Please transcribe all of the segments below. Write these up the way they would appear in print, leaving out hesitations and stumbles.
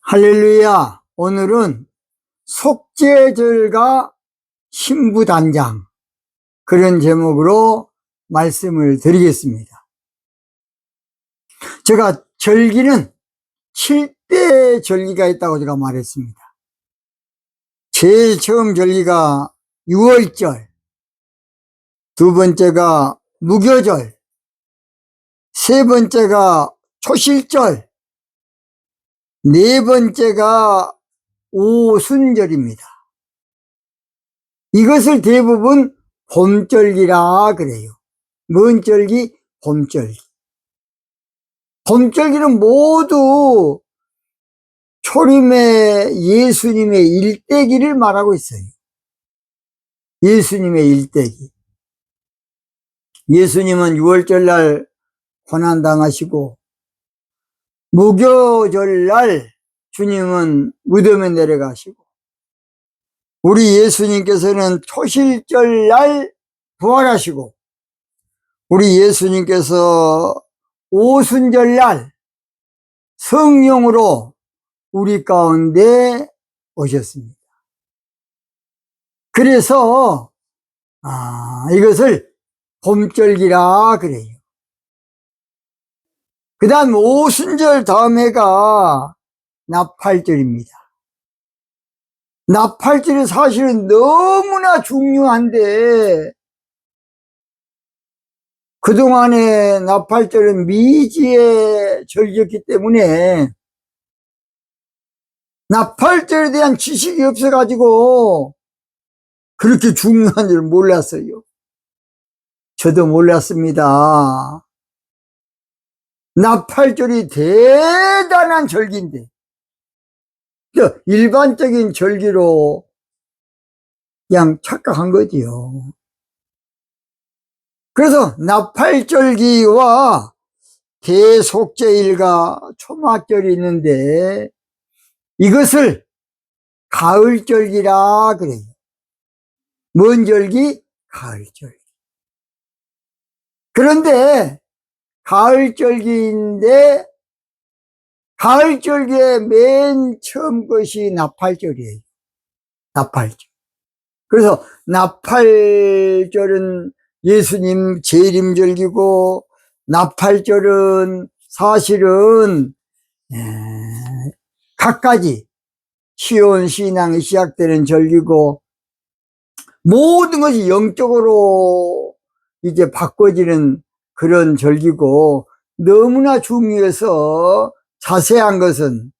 할렐루야. 오늘은 속죄절과 신부단장, 그런 제목으로 말씀을 드리겠습니다. 제가 절기는 7대 절기가 있다고 제가 말했습니다. 제일 처음 절기가 6월절, 두 번째가 무교절, 세 번째가 초실절, 네 번째가 오순절입니다. 이것을 대부분 봄절기라 그래요. 뭔 절기? 봄절기. 봄절기는 모두 초림의 예수님의 일대기를 말하고 있어요. 예수님의 일대기. 예수님은 6월절날 고난당하시고, 무교절날 주님은 무덤에 내려가시고, 우리 예수님께서는 초실절날 부활하시고, 우리 예수님께서 오순절날 성령으로 우리 가운데 오셨습니다. 그래서 이것을 봄절기라 그래요. 그 다음 오순절 다음 해가 나팔절입니다. 나팔절이 사실은 너무나 중요한데, 그동안에 나팔절은 미지의 절기였기 때문에 나팔절에 대한 지식이 없어가지고 그렇게 중요한 줄 몰랐어요. 저도 몰랐습니다. 나팔절이 대단한 절기인데, 일반적인 절기로 그냥 착각한 거지요. 그래서 나팔절기와 대속죄일과 초막절이 있는데, 이것을 가을절기라 그래요. 뭔 절기? 가을절기. 그런데 가을절기인데, 가을절기의 맨 처음 것이 나팔절이에요. 나팔절. 그래서 나팔절은 예수님 재림절기고, 나팔절은 사실은 갖가지 시온 신앙이 시작되는 절기고, 모든 것이 영적으로 이제 바꿔지는 그런 절기고, 너무나 중요해서 자세한 것은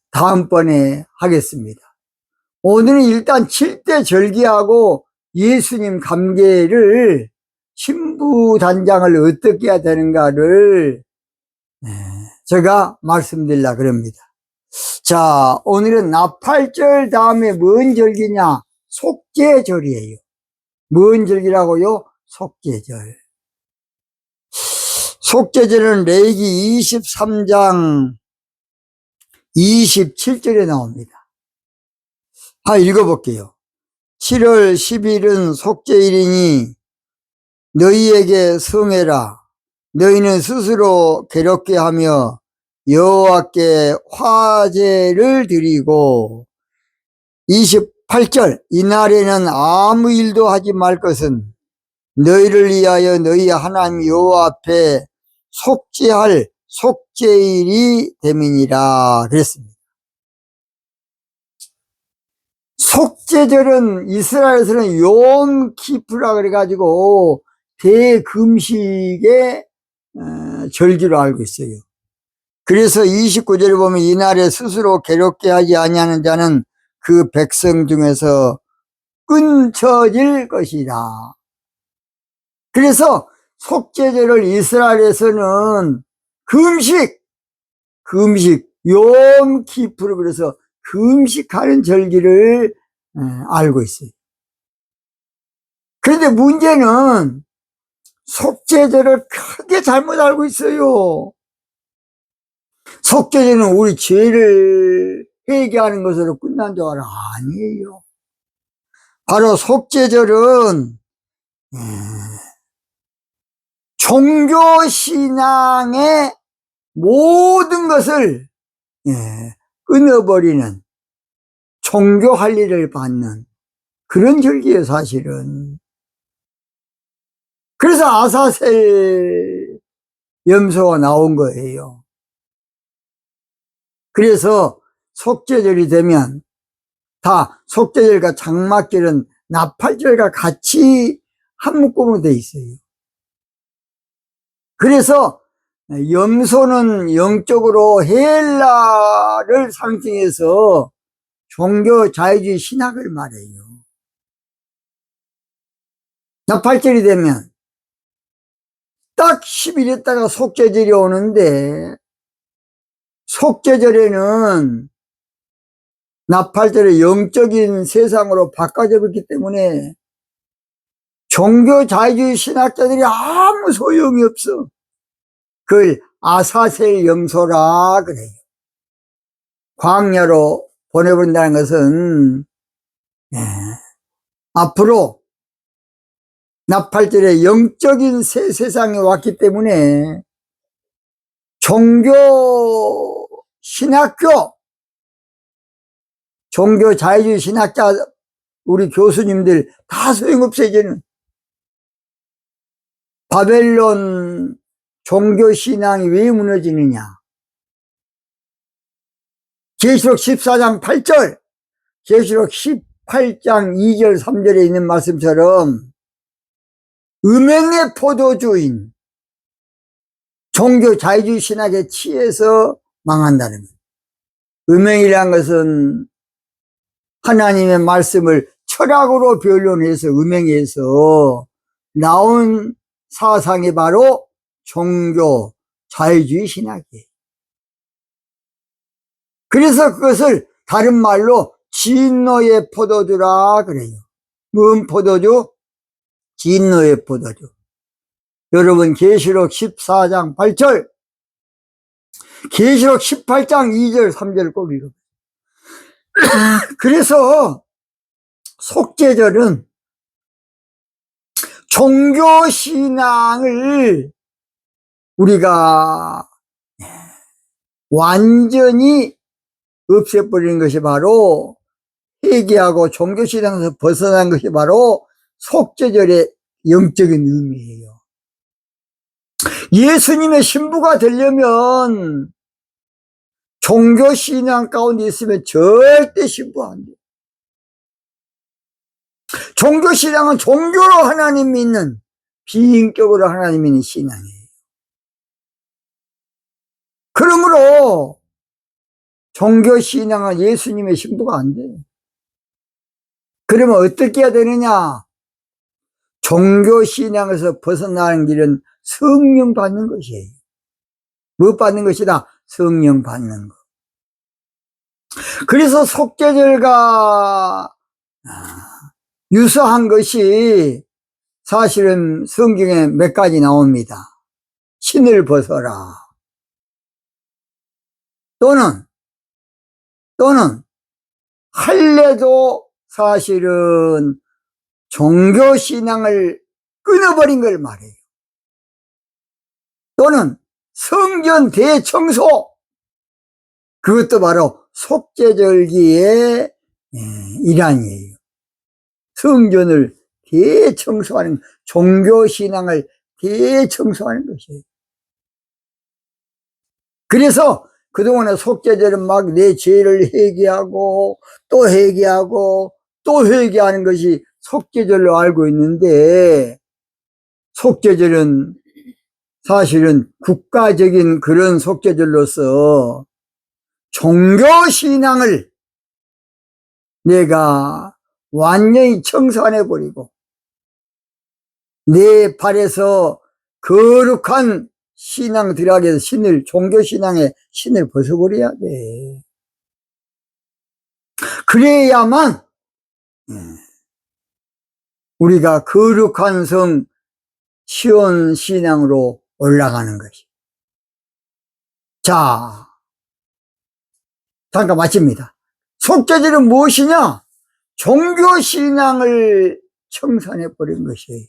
다음번에 하겠습니다. 오늘은 일단 7대 절기하고 예수님 감계를, 신부단장을 어떻게 해야 되는가를 제가 말씀드리려고 합니다. 자, 오늘은 나팔절 다음에 뭔 절기냐? 속죄절이에요. 뭔 절기라고요? 속죄절. 속죄절은 레위기 23장 27절에 나옵니다. 읽어볼게요. 7월 10일은 속죄일이니 너희에게 성해라. 너희는 스스로 괴롭게 하며 여호와께 화제를 드리고, 28절, 이날에는 아무 일도 하지 말 것은 너희를 위하여 너희 하나님 여호와 앞에 속죄할 속죄일이 됨이니라 그랬습니다. 속죄절은 이스라엘에서는 욤 키프라 그래가지고 대금식의 절기로 알고 있어요. 그래서 29절에 보면 이날에 스스로 괴롭게 하지 아니하는 자는 그 백성 중에서 끊쳐질 것이다. 그래서 속죄절을 이스라엘에서는 금식, 욤 키프르, 그래서 금식하는 절기를 알고 있어요. 그런데 문제는 속죄절을 크게 잘못 알고 있어요. 속죄절은 우리 죄를 회개하는 것으로 끝난 줄 알아. 아니에요. 바로 속죄절은 종교신앙의 모든 것을 끊어버리는 종교 할례를 받는 그런 절기예요, 사실은. 그래서 아사셀 염소가 나온 거예요. 그래서 속죄절이 되면 다 속죄절과 장막절은 나팔절과 같이 한 묶음으로 돼 있어요. 그래서 염소는 영적으로 헬라를 상징해서 종교 자유주의 신학을 말해요. 나팔절이 되면 딱 10일 있다가 속죄절이 오는데, 속죄절에는 나팔절의 영적인 세상으로 바꿔져 버렸기 때문에 종교 자유주의 신학자들이 아무 소용이 없어. 그걸 아사셀 염소라 그래요. 광야로 보내본다는 것은 앞으로 나팔절에 영적인 새 세상이 왔기 때문에 종교 신학교, 종교 자유주의 신학자 우리 교수님들 다 소용없어요. 이제는 바벨론 종교 신앙이 왜 무너지느냐? 계시록 14장 8절, 계시록 18장 2절 3절에 있는 말씀처럼 음행의 포도주인 종교 자유주의 신학에 취해서 망한다는 거예요. 음행이란 것은 하나님의 말씀을 철학으로 변론해서 음행해서 나온 사상이 바로 종교 자유주의 신학이에요. 그래서 그것을 다른 말로 진노의 포도주라 그래요. 무슨 포도주? 진노의 포도주. 여러분 계시록 14장 8절, 계시록 18장 2절 3절 꼭 읽어보세요. 그래서 속죄절은 종교신앙을 우리가 완전히 없애버리는 것이 바로, 회개하고 종교신앙에서 벗어난 것이 바로 속죄절의 영적인 의미예요. 예수님의 신부가 되려면 종교신앙 가운데 있으면 절대 신부 안 돼요. 종교신앙은 종교로 하나님 믿는, 비인격으로 하나님 믿는 신앙이에요. 그러므로 종교신앙은 예수님의 신부가 안 돼요. 그러면 어떻게 해야 되느냐? 종교신앙에서 벗어나는 길은 성령 받는 것이에요. 뭐 받는 것이다? 성령 받는 것. 그래서 속죄절과 유사한 것이 사실은 성경에 몇 가지 나옵니다. 신을 벗어라. 또는 할례도 사실은 종교신앙을 끊어버린 걸 말해요. 또는 성전 대청소, 그것도 바로 속죄절기의 일환이에요. 성전을 대청소하는, 종교신앙을 대청소하는 것이에요. 그래서 그동안에 속죄절은 막 내 죄를 회개하고 또 회개하고 또 회개하는 것이 속죄절로 알고 있는데, 속죄절은 사실은 국가적인 그런 속죄절로서 종교신앙을 내가 완전히 청산해버리고 내 발에서 거룩한 신앙 들어가게 신을, 종교신앙의 신을 벗어버려야 돼. 그래야만 우리가 거룩한 성 시온 신앙으로 올라가는 것이. 자, 잠깐 마칩니다. 속죄절은 무엇이냐? 종교신앙을 청산해버린 것이에요.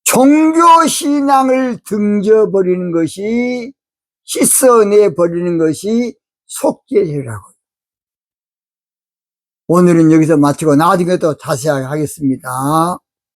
종교신앙을 등져버리는 것이 씻어내 버리는 것이 속죄제라고. 오늘은 여기서 마치고 나중에 또 자세하게 하겠습니다.